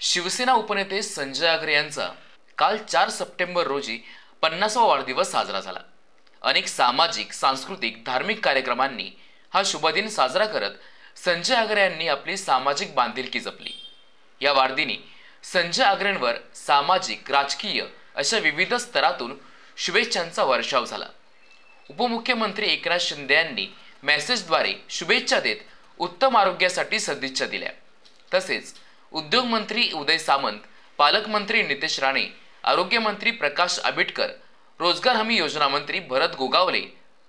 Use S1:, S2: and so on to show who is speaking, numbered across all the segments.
S1: शिवसेना उपनेते संजय आगरे यांचा काल 4 सप्टेंबर रोजी 50वा वाढदिवस साजरा झाला। अनेक सामाजिक, सांस्कृतिक, धार्मिक कार्यक्रमांनी हा शुभदिन साजरा करत संजय आगरे यांनी आपली सामाजिक बांधिलकी जपली। या वाढदिनी संजय आगरेंवर सामाजिक, राजकीय अशा विविध स्तरातून शुभेच्छांचा वर्षाव झाला। उपमुख्यमंत्री एकनाथ शिंदे यांनी मेसेजद्वारे शुभेच्छा देत उत्तम आरोग्यासाठी सदिच्छा दिल्या। तसेच उद्योग मंत्री उदय सामंत, पालकमंत्री नितेश राणे, आरोग्य मंत्री प्रकाश आबिटकर, रोजगार हमी योजना मंत्री भरत गोगावले,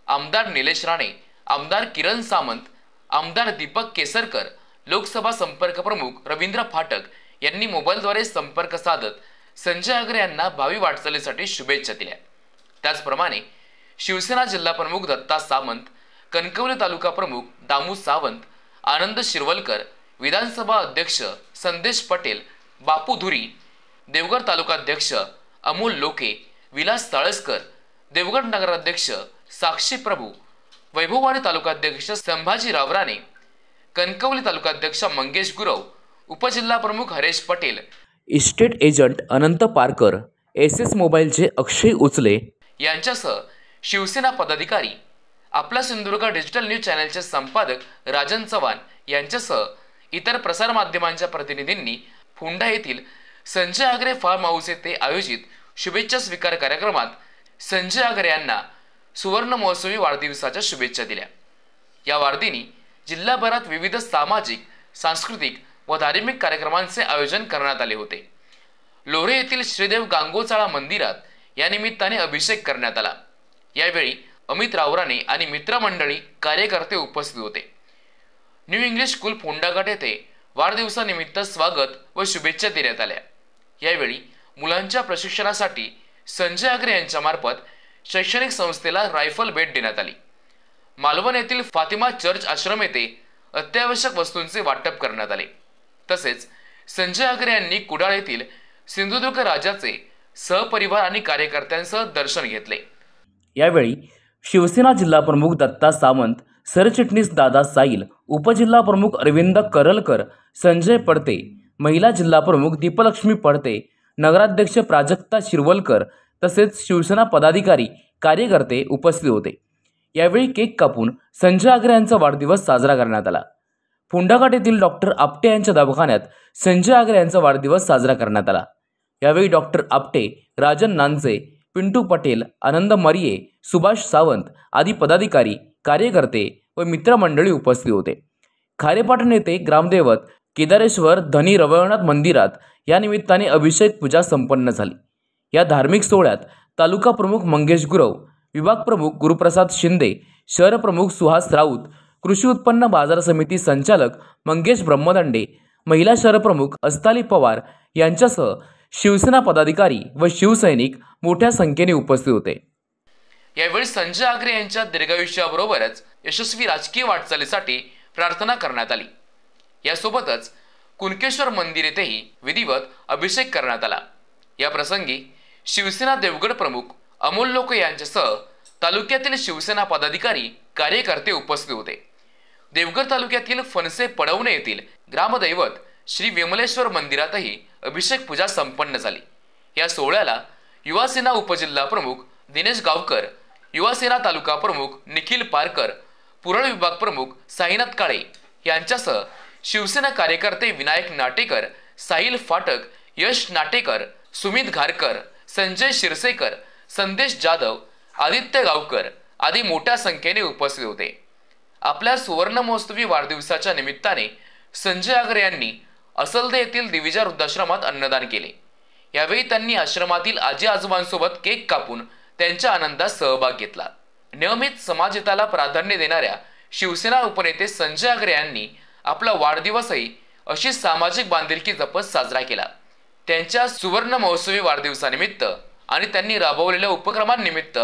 S1: आमदार निलेश राणे, आमदार किरण सामंत, आमदार दीपक केसरकर, लोकसभा संपर्क प्रमुख रवींद्र फाटक यांनी मोबाईलद्वारे संपर्क साधत संजय आगरे यांना भावी वाटचालीसाठी शुभेच्छा दिल्या। त्याचप्रमाणे शिवसेना जिल्हा प्रमुख दत्ता सामंत, कणकवली तालुका प्रमुख दामू सावंत, आनंद शिरवलकर, विधानसभा अध्यक्ष संदेश पटेल, बापू धुरी, देवगड तालुकाध्यक्ष अमोल लोके, विलास साळसकर, देवगड नगराध्यक्ष साक्षी प्रभू, वैभववाडी तालुकाध्यक्ष संभाजी रावराणे, कणकवली तालुकाध्यक्ष मंगेश गुरव, उपजिल्हा प्रमुख हरेश पटेल,
S2: इस्टेट एजंट अनंत पारकर, एसएस मोबाईलचे अक्षय उचले
S1: यांच्यासह शिवसेना पदाधिकारी, आपला सिंधुदुर्ग डिजिटल न्यूज चॅनलचे संपादक राजन चव्हाण यांच्यासह इतर प्रसारमाध्यमांच्या प्रतिनिधींनी फोंडा येथील संजय आगरे फार्म हाऊस येथे आयोजित शुभेच्छा स्वीकार कार्यक्रमात संजय आगरे यांना सुवर्ण महोत्सवी वाढदिवसाच्या शुभेच्छा दिल्या। या वाढदिनी जिल्हाभरात विविध सामाजिक, सांस्कृतिक व धार्मिक कार्यक्रमांचे आयोजन करण्यात आले होते। लोरे येथील श्रीदेव गांगोचाळा मंदिरात या निमित्ताने अभिषेक करण्यात आला। यावेळी अमित रावराणे आणि मित्रमंडळी, कार्यकर्ते उपस्थित होते। न्यू इंग्लिश स्कूल फोंडाघाट येथे वाढदिवसानिमित्त स्वागत व शुभेच्छा देण्यात आल्या। यावेळी मुलांच्या प्रशिक्षणासाठी संजय आगरे यांच्या मार्फत शैक्षणिक संस्थेला रायफल भेट देण्यात आली। मालवण येथील फातिमा चर्च आश्रम येथे अत्यावश्यक वस्तूंचे वाटप करण्यात आले। तसेच संजय आगरे यांनी कुडाळ येथील सिंधुदुर्ग राजाचे सहपरिवार आणि कार्यकर्त्यांसह दर्शन घेतले।
S2: यावेळी शिवसेना जिल्हा प्रमुख दत्ता सामंत, सरचिटणीस दादा साईल, उपजिल्हा प्रमुख अरविंद करलकर, संजय पडते, महिला जिल्हा प्रमुख दीपलक्ष्मी पडते, नगराध्यक्ष प्राजक्ता शिरवलकर तसेच शिवसेना पदाधिकारी, कार्यकर्ते उपस्थित होते। यावेळी केक कापून संजय आगरे यांचा वाढदिवस साजरा करण्यात आला। फोंडाघाट येथील डॉक्टर आपटे यांच्या दवाखान्यात संजय आगरे यांचा वाढदिवस साजरा करण्यात आला। यावेळी डॉक्टर आपटे, राजन नांचे, पिंटू पटेल, आनंद मरिये, सुभाष सावंत आदी पदाधिकारी, कार्यकर्ते व मित्रमंडळी उपस्थित होते। खारेपाटण येथे ग्रामदैवत केदारेश्वर धनी रवळनाथ मंदिरात या निमित्ताने अभिषेक पूजा संपन्न झाली। या धार्मिक सोहळ्यात तालुका प्रमुख मंगेश गुरव, विभाग प्रमुख गुरुप्रसाद शिंदे, शहर प्रमुख सुहास राऊत, कृषी उत्पन्न बाजार समिती संचालक मंगेश ब्रह्मदंडे, महिला शहर प्रमुख अस्ताली पवार यांच्यासह शिवसेना पदाधिकारी व शिवसैनिक मोठ्या संख्येने उपस्थित होते।
S1: यावेळी संजय आगरे यांच्या दीर्घायुष्याबरोबरच यशस्वी राजकीय वाटचालीसाठी प्रार्थना करण्यात आली। यासोबतच कुणकेश्वर मंदिर येथेही विधिवत अभिषेक करण्यात आला। या प्रसंगी शिवसेना देवगड प्रमुख अमोल लोके यांच्यासह तालुक्यातील शिवसेना पदाधिकारी, कार्यकर्ते उपस्थित होते। देवगड तालुक्यातील फणसे पडवणे येथील ग्रामदैवत श्री विमलेश्वर मंदिरातही अभिषेक पूजा संपन्न झाली। या सोहळ्याला युवासेना उपजिल्हा प्रमुख दिनेश गावकर, युवासेना तालुका प्रमुख निखिल पारकर, पुरळ विभाग प्रमुख साईनाथ काळे यांच्यासह शिवसेना कार्यकर्ते विनायक नाटेकर, साहिल फाटक, यश नाटेकर, सुमित घारकर, संजय शिरसेकर, संदेश जाधव, आदित्य गावकर आदी मोठ्या संख्येने उपस्थित होते। आपल्या सुवर्ण महोत्सवी वाढदिवसाच्या निमित्ताने संजय आगरे यांनी असलदे येथील दिविजा वृद्धाश्रमात अन्नदान केले। यावेळी त्यांनी आश्रमातील आजी आजोबांसोबत केक कापून त्यांच्या आनंदात सहभाग घेतला। नियमित समाजहिताला प्राधान्य देणाऱ्या शिवसेना उपनेते संजय आगरे यांनी आपला वाढदिवसही अशी सामाजिक बांधिलकी जपत साजरा केला। त्यांच्या सुवर्ण महोत्सवी वाढदिवसानिमित्त आणि त्यांनी राबवलेल्या उपक्रमांनिमित्त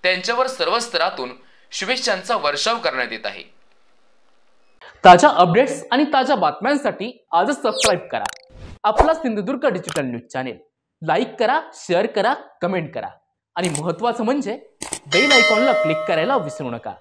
S1: त्यांच्यावर सर्व स्तरातून शुभेच्छांचा वर्षाव करण्यात येत आहे।
S2: ताज्या अपडेट्स आणि ताज्या बातम्यांसाठी आजच सबस्क्राईब करा आपला Sindhudurg digital news channel. Like करा, शेअर करा, कमेंट करा आणि महत्त्वाचं म्हणजे बेल आयकॉनला क्लिक करायला विसरू नका।